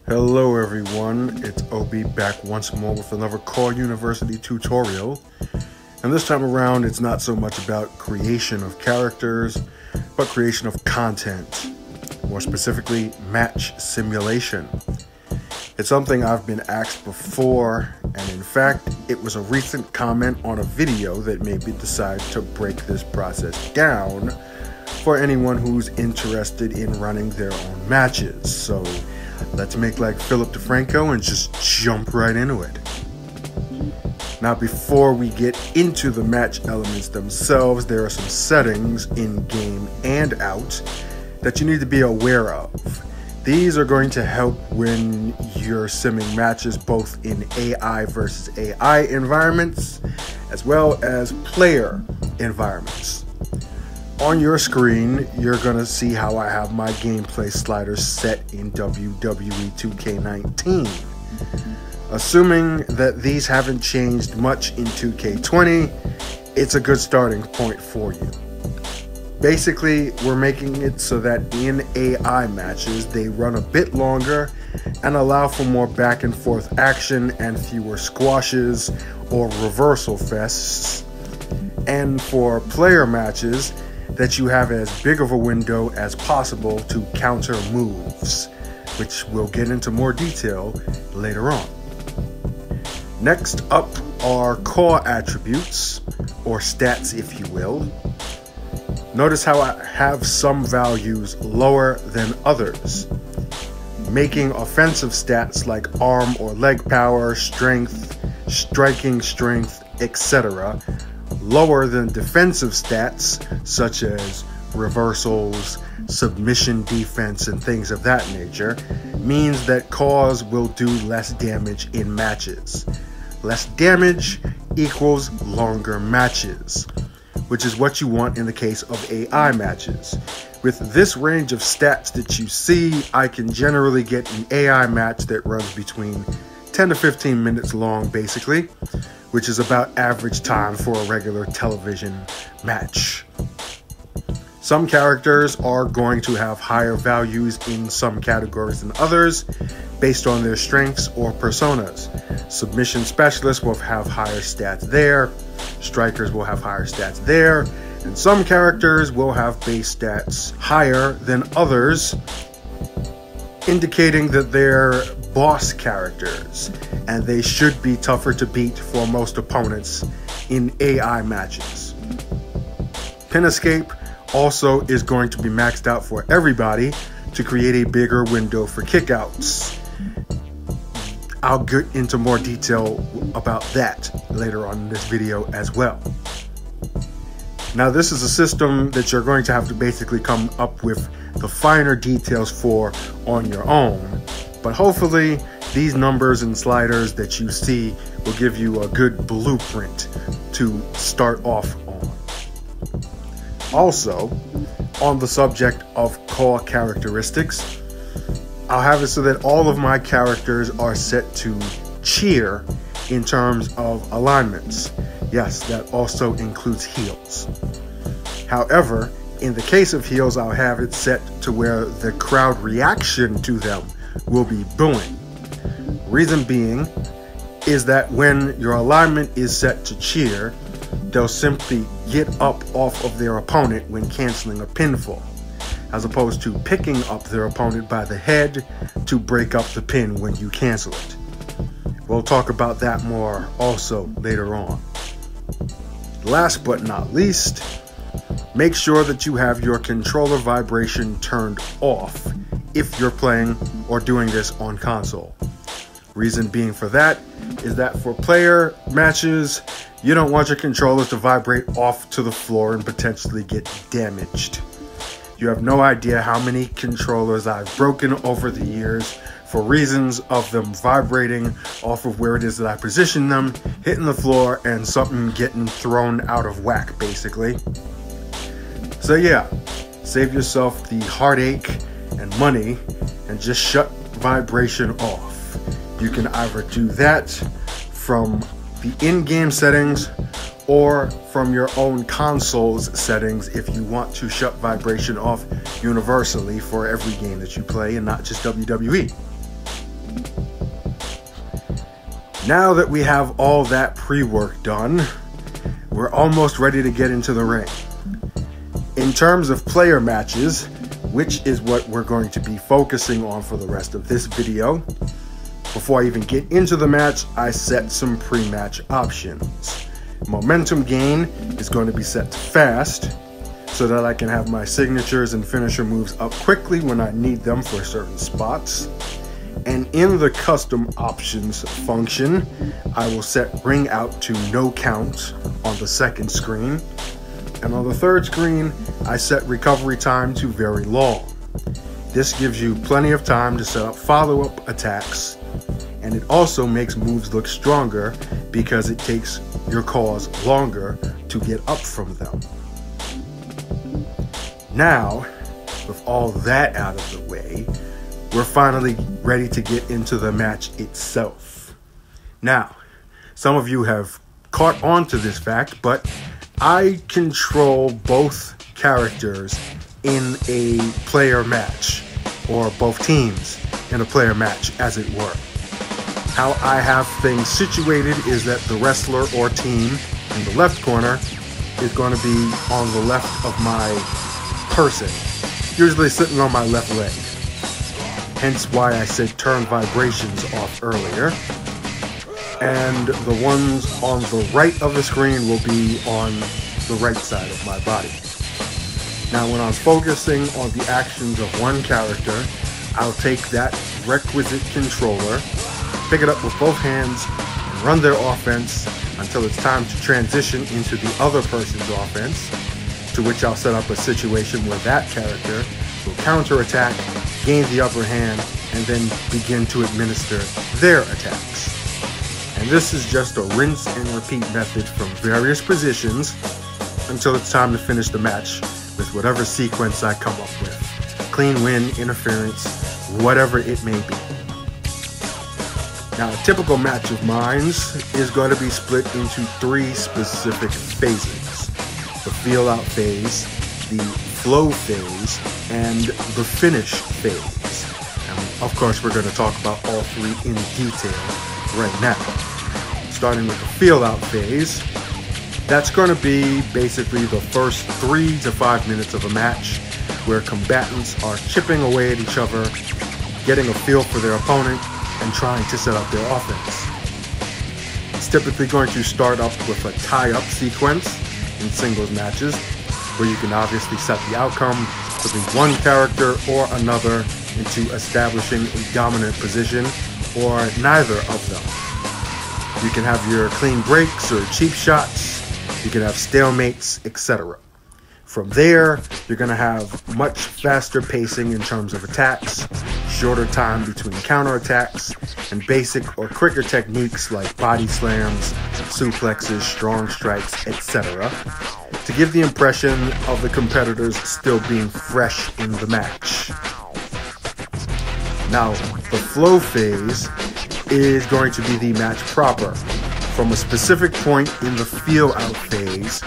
Hello everyone, it's Obi back once more with another CAW University tutorial. And this time around, it's not so much about creation of characters, but creation of content. More specifically, match simulation. It's something I've been asked before, and in fact, it was a recent comment on a video that made me decide to break this process down for anyone who's interested in running their own matches. So let's make like Philip DeFranco and just jump right into it. Now, before we get into the match elements themselves, there are some settings in game and out that you need to be aware of. These are going to help when you're simming matches both in AI versus AI environments, as well as player environments. On your screen, you're going to see how I have my gameplay sliders set in WWE 2K19. Assuming that these haven't changed much in 2K20, it's a good starting point for you. Basically, we're making it so that in AI matches, they run a bit longer and allow for more back and forth action and fewer squashes or reversal fests. And for player matches, that you have as big of a window as possible to counter moves, which we'll get into more detail later on. Next up are CAW attributes, or stats if you will. Notice how I have some values lower than others, making offensive stats like arm or leg power, strength, striking strength, etc. lower than defensive stats such as reversals, submission defense, and things of that nature, means that CAWs will do less damage in matches. Less damage equals longer matches, which is what you want in the case of AI matches. With this range of stats that you see, I can generally get an AI match that runs between 10 to 15 minutes long, basically, which is about average time for a regular television match. Some characters are going to have higher values in some categories than others based on their strengths or personas. Submission specialists will have higher stats there, strikers will have higher stats there, and some characters will have base stats higher than others, indicating that they're boss characters and they should be tougher to beat for most opponents in AI matches. Pin escape also is going to be maxed out for everybody to create a bigger window for kickouts. I'll get into more detail about that later on in this video as well. Now, this is a system that you're going to have to basically come up with the finer details for on your own, but hopefully these numbers and sliders that you see will give you a good blueprint to start off on. Also, on the subject of CAW characteristics, I'll have it so that all of my characters are set to cheer in terms of alignments. Yes, that also includes heels. However, in the case of heels, I'll have it set to where the crowd reaction to them will be booing. Reason being is that when your alignment is set to cheer, they'll simply get up off of their opponent when canceling a pinfall, as opposed to picking up their opponent by the head to break up the pin when you cancel it. We'll talk about that more also later on. Last but not least, make sure that you have your controller vibration turned off if you're playing or doing this on console. Reason being for that is that for player matches, you don't want your controllers to vibrate off to the floor and potentially get damaged. You have no idea how many controllers I've broken over the years for reasons of them vibrating off of where it is that I position them, hitting the floor, and something getting thrown out of whack, basically. So yeah, save yourself the heartache and money and just shut vibration off. You can either do that from the in-game settings or from your own console's settings if you want to shut vibration off universally for every game that you play and not just WWE. Now that we have all that pre-work done, we're almost ready to get into the ring. In terms of player matches, which is what we're going to be focusing on for the rest of this video, before I even get into the match, I set some pre-match options. Momentum gain is going to be set to fast, so that I can have my signatures and finisher moves up quickly when I need them for certain spots. And in the custom options function, I will set ring out to no count on the second screen. And on the third screen, I set recovery time to very long. This gives you plenty of time to set up follow-up attacks, and it also makes moves look stronger because it takes your caws longer to get up from them. Now, with all that out of the way, we're finally ready to get into the match itself. Now, some of you have caught on to this fact, but I control both characters in a player match, or both teams in a player match, as it were. How I have things situated is that the wrestler or team in the left corner is going to be on the left of my person, usually sitting on my left leg. Hence why I said turn vibrations off earlier. And the ones on the right of the screen will be on the right side of my body. Now when I'm focusing on the actions of one character, I'll take that requisite controller, pick it up with both hands, and run their offense until it's time to transition into the other person's offense, to which I'll set up a situation where that character will counterattack, gain the upper hand, and then begin to administer their attacks. And this is just a rinse and repeat method from various positions until it's time to finish the match with whatever sequence I come up with. Clean win, interference, whatever it may be. Now, a typical match of mine is going to be split into 3 specific phases: the feel out phase, the flow phase, and the finish phase. And of course, we're going to talk about all 3 in detail right now. Starting with the feel out phase, that's going to be basically the first 3 to 5 minutes of a match, where combatants are chipping away at each other, getting a feel for their opponent, and trying to set up their offense. It's typically going to start up with a tie-up sequence in singles matches, where you can obviously set the outcome between one character or another into establishing a dominant position, or neither of them. You can have your clean breaks or cheap shots, you can have stalemates, etc. From there, you're going to have much faster pacing in terms of attacks, shorter time between counterattacks, and basic or quicker techniques like body slams, suplexes, strong strikes, etc. to give the impression of the competitors still being fresh in the match. Now, the flow phase is going to be the match proper, from a specific point in the feel out phase,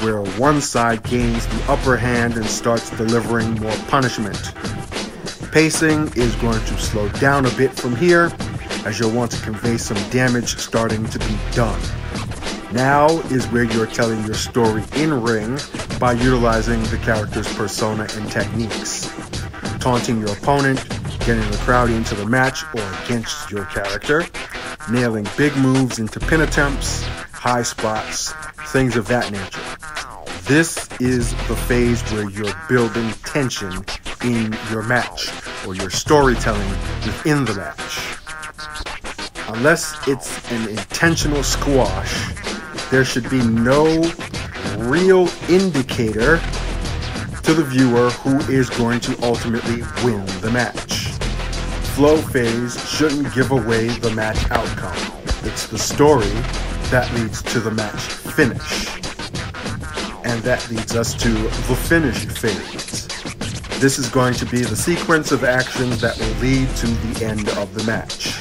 where one side gains the upper hand and starts delivering more punishment. Pacing is going to slow down a bit from here, as you'll want to convey some damage starting to be done. Now is where you're telling your story in ring by utilizing the character's persona and techniques. Taunting your opponent, getting the crowd into the match or against your character, nailing big moves into pin attempts, high spots, things of that nature. This is the phase where you're building tension in your match, or your storytelling within the match. Unless it's an intentional squash, there should be no real indicator to the viewer who is going to ultimately win the match. Flow phase shouldn't give away the match outcome. It's the story that leads to the match finish. And that leads us to the finish phase. This is going to be the sequence of actions that will lead to the end of the match.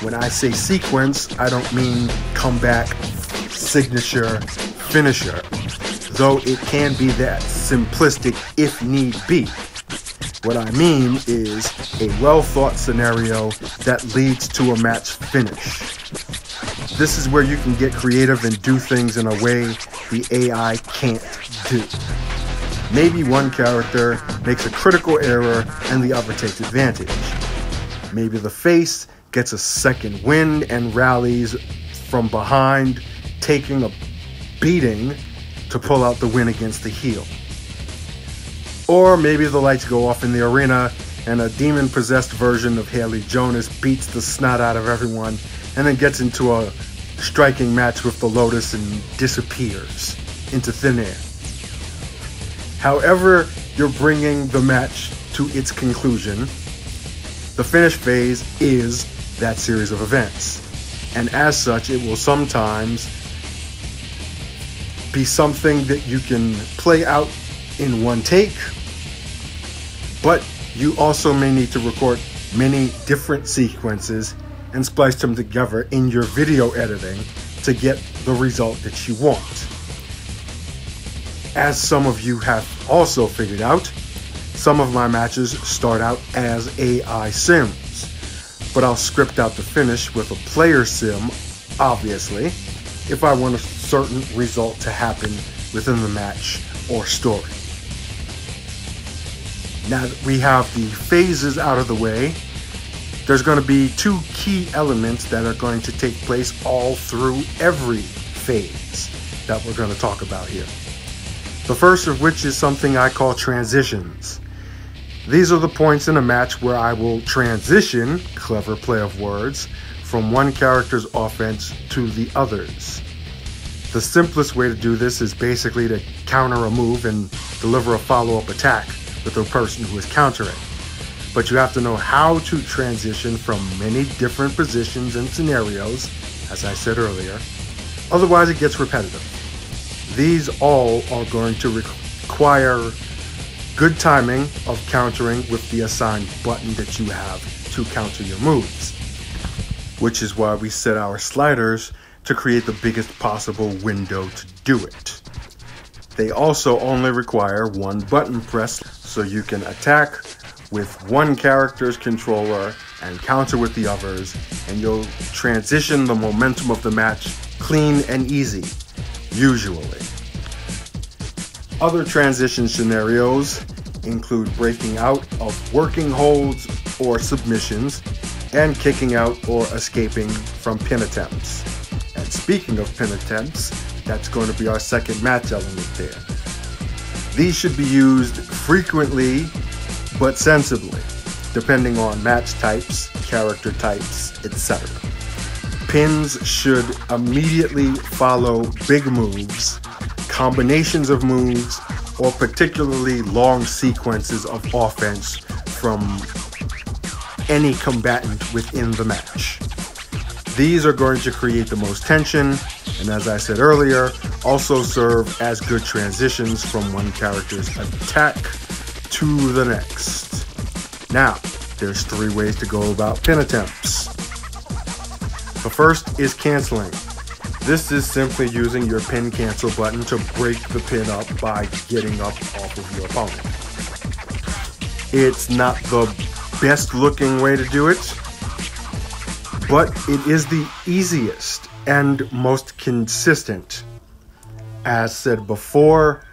When I say sequence, I don't mean comeback, signature, finisher, though it can be that simplistic if need be. What I mean is a well-thought scenario that leads to a match finish. this is where you can get creative and do things in a way the AI can't do. Maybe one character makes a critical error and the other takes advantage. Maybe the face gets a second wind and rallies from behind, taking a beating to pull out the win against the heel. Or maybe the lights go off in the arena and a demon-possessed version of Haley Jonas beats the snot out of everyone and then gets into a striking match with the Lotus and disappears into thin air. However you're bringing the match to its conclusion, the finish phase is that series of events. And as such, it will sometimes be something that you can play out in one take, but you also may need to record many different sequences and splice them together in your video editing to get the result that you want. As some of you have also figured out, some of my matches start out as AI sims, but I'll script out the finish with a player sim, obviously, if I want a certain result to happen within the match or story. Now that we have the phases out of the way, there's going to be two key elements that are going to take place all through every phase that we're going to talk about here. The first of which is something I call transitions. These are the points in a match where I will transition, clever play of words, from one character's offense to the others. The simplest way to do this is basically to counter a move and deliver a follow-up attack with the person who is countering. But you have to know how to transition from many different positions and scenarios, as I said earlier. Otherwise it gets repetitive. These all are going to require good timing of countering with the assigned button that you have to counter your moves, which is why we set our sliders to create the biggest possible window to do it. They also only require one button press, so you can attack with one character's controller and counter with the others, and you'll transition the momentum of the match clean and easy, usually. Other transition scenarios include breaking out of working holds or submissions and kicking out or escaping from pin attempts. And speaking of pin attempts, that's going to be our second match element there. These should be used frequently but sensibly, depending on match types, character types, etc. Pins should immediately follow big moves, combinations of moves, or particularly long sequences of offense from any combatant within the match. These are going to create the most tension, and as I said earlier, also serve as good transitions from one character's attack to the next. Now, there's three ways to go about pin attempts. The first is canceling. This is simply using your pin cancel button to break the pin up by getting up off of your opponent. It's not the best looking way to do it, but it is the easiest and most consistent. As said before,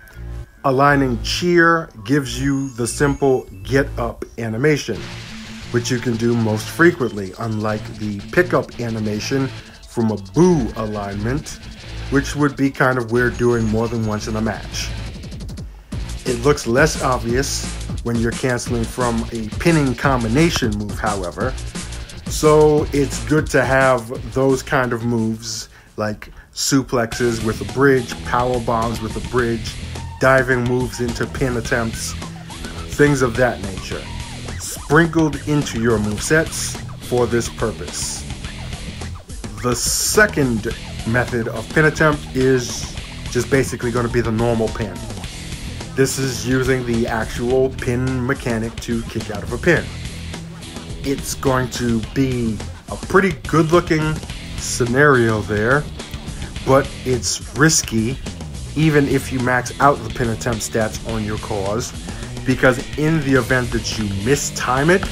aligning cheer gives you the simple get up animation, which you can do most frequently, unlike the pickup animation from a boo alignment, which would be kind of weird doing more than once in a match. It looks less obvious when you're canceling from a pinning combination move, however, so it's good to have those kind of moves like suplexes with a bridge, power bombs with a bridge, diving moves into pin attempts, things of that nature, sprinkled into your movesets for this purpose. The second method of pin attempt is just basically going to be the normal pin. This is using the actual pin mechanic to kick out of a pin. It's going to be a pretty good looking scenario there, but it's risky even if you max out the pin attempt stats on your CAWs, because in the event that you mistime it,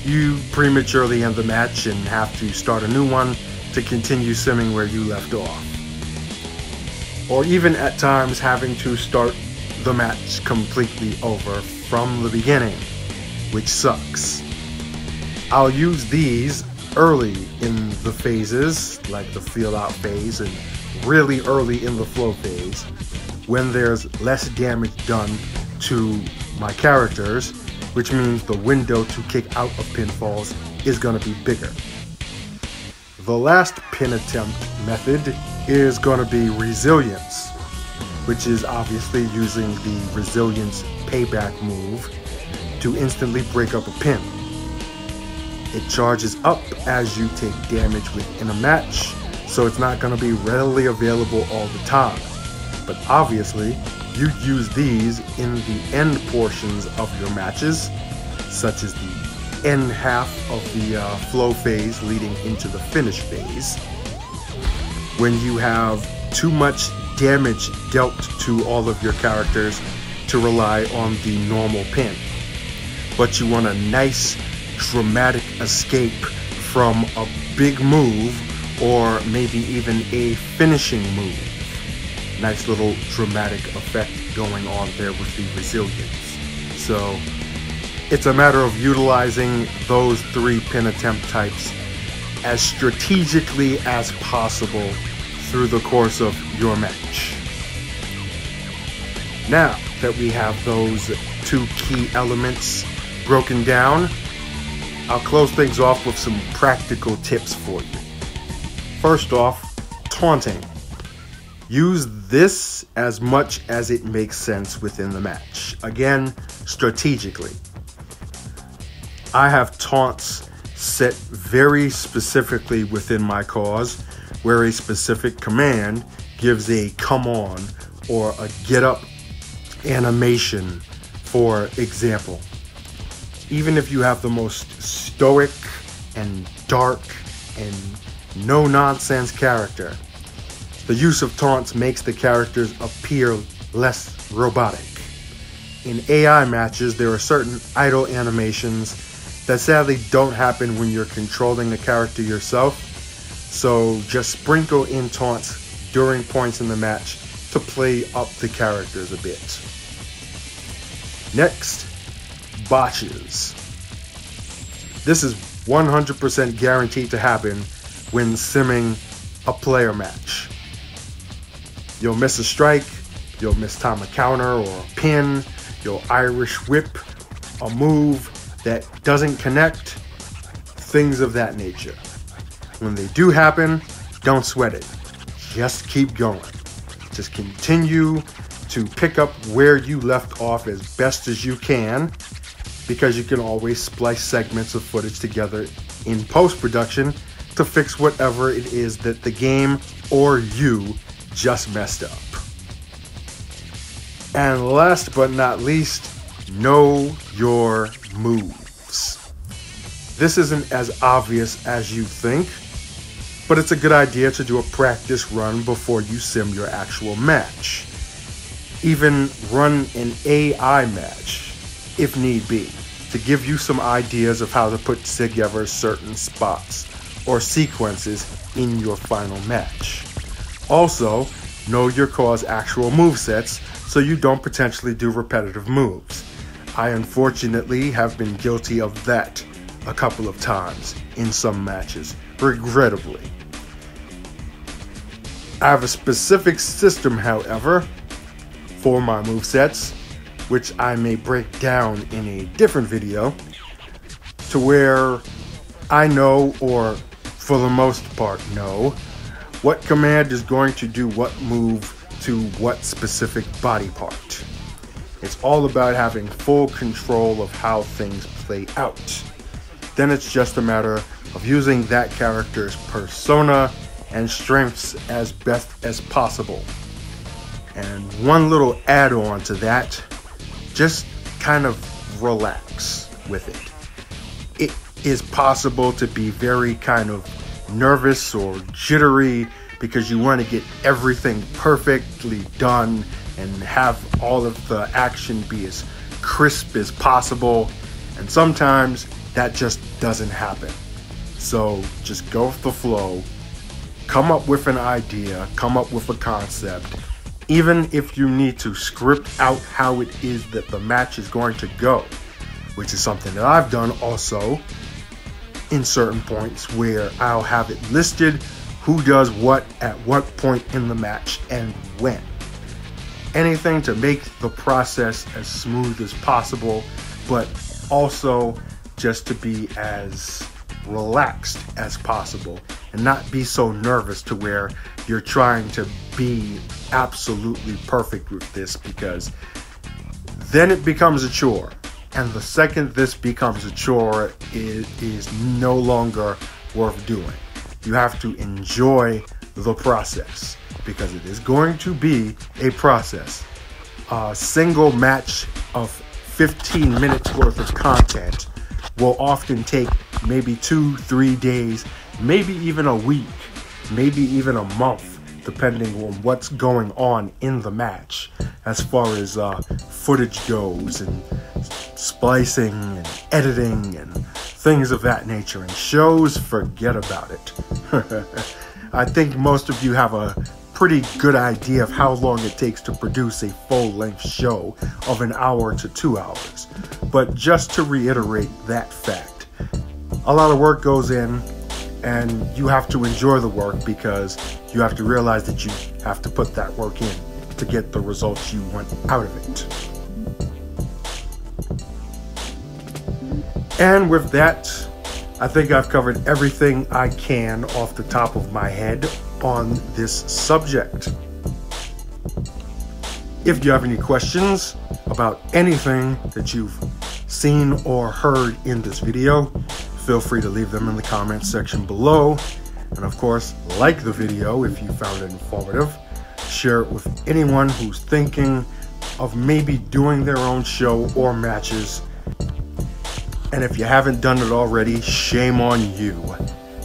you prematurely end the match and have to start a new one to continue simming where you left off. Or even at times having to start the match completely over from the beginning, which sucks. I'll use these early in the phases, like the feel out phase, and really early in the flow phase, when there's less damage done to my characters, which means the window to kick out of pinfalls is going to be bigger. The last pin attempt method is going to be resilience, which is obviously using the resilience payback move to instantly break up a pin. It charges up as you take damage within a match, so it's not going to be readily available all the time. But obviously, you use these in the end portions of your matches, such as the end half of the flow phase leading into the finish phase, when you have too much damage dealt to all of your characters to rely on the normal pin. But you want a nice dramatic escape from a big move, or maybe even a finishing move. Nice little dramatic effect going on there with the resilience. So it's a matter of utilizing those 3 pin attempt types as strategically as possible through the course of your match. Now that we have those 2 key elements broken down, I'll close things off with some practical tips for you. First off, taunting. Use this as much as it makes sense within the match. Again, strategically. I have taunts set very specifically within my CAWs, where a specific command gives a come on or a get up animation, for example. Even if you have the most stoic and dark and no-nonsense character, the use of taunts makes the characters appear less robotic. In AI matches, there are certain idle animations that sadly don't happen when you're controlling a character yourself, so just sprinkle in taunts during points in the match to play up the characters a bit. Next, botches. This is 100% guaranteed to happen when simming a player match. You'll miss a strike, you'll miss-time a counter or a pin, you'll Irish whip a move that doesn't connect, things of that nature. When they do happen, don't sweat it. Just keep going. Just continue to pick up where you left off as best as you can, because you can always splice segments of footage together in post-production to fix whatever it is that the game or you just messed up. And last but not least, know your moves. This isn't as obvious as you think, but it's a good idea to do a practice run before you sim your actual match. Even run an AI match, if need be, to give you some ideas of how to put together certain spots or sequences in your final match. Also, know your CAW's actual movesets so you don't potentially do repetitive moves. I unfortunately have been guilty of that a couple of times in some matches, regrettably. I have a specific system, however, for my movesets, which I may break down in a different video, to where I know, or for the most part know, what command is going to do what move to what specific body part. It's all about having full control of how things play out. Then it's just a matter of using that character's persona and strengths as best as possible. And one little add-on to that, just kind of relax with it. It is possible to be very kind of nervous or jittery because you want to get everything perfectly done and have all of the action be as crisp as possible, and sometimes that just doesn't happen. So just go with the flow, come up with an idea, come up with a concept. Even if you need to script out how it is that the match is going to go, which is something that I've done also in certain points where I'll have it listed who does what at what point in the match and when. Anything to make the process as smooth as possible, but also just to be as relaxed as possible and not be so nervous to where you're trying to be absolutely perfect with this, because then it becomes a chore. And the second this becomes a chore, it is no longer worth doing. You have to enjoy the process, because it is going to be a process. A single match of 15 minutes worth of content will often take maybe 2-3 days, maybe even a week, maybe even a month, depending on what's going on in the match as far as footage goes, and splicing and editing and things of that nature. And shows, forget about it. I think most of you have a pretty good idea of how long it takes to produce a full-length show of 1 hour to 2 hours. But just to reiterate that fact, a lot of work goes in, and you have to enjoy the work, because you have to realize that you have to put that work in to get the results you want out of it. And with that, I think I've covered everything I can off the top of my head on this subject. If you have any questions about anything that you've seen or heard in this video, feel free to leave them in the comments section below. And of course, like the video if you found it informative. Share it with anyone who's thinking of maybe doing their own show or matches. And if you haven't done it already, shame on you.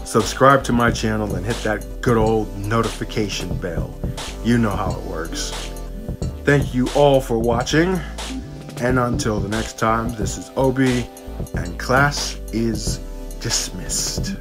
Subscribe to my channel and hit that good old notification bell. You know how it works. Thank you all for watching. And until the next time, this is Obi, and class is dismissed.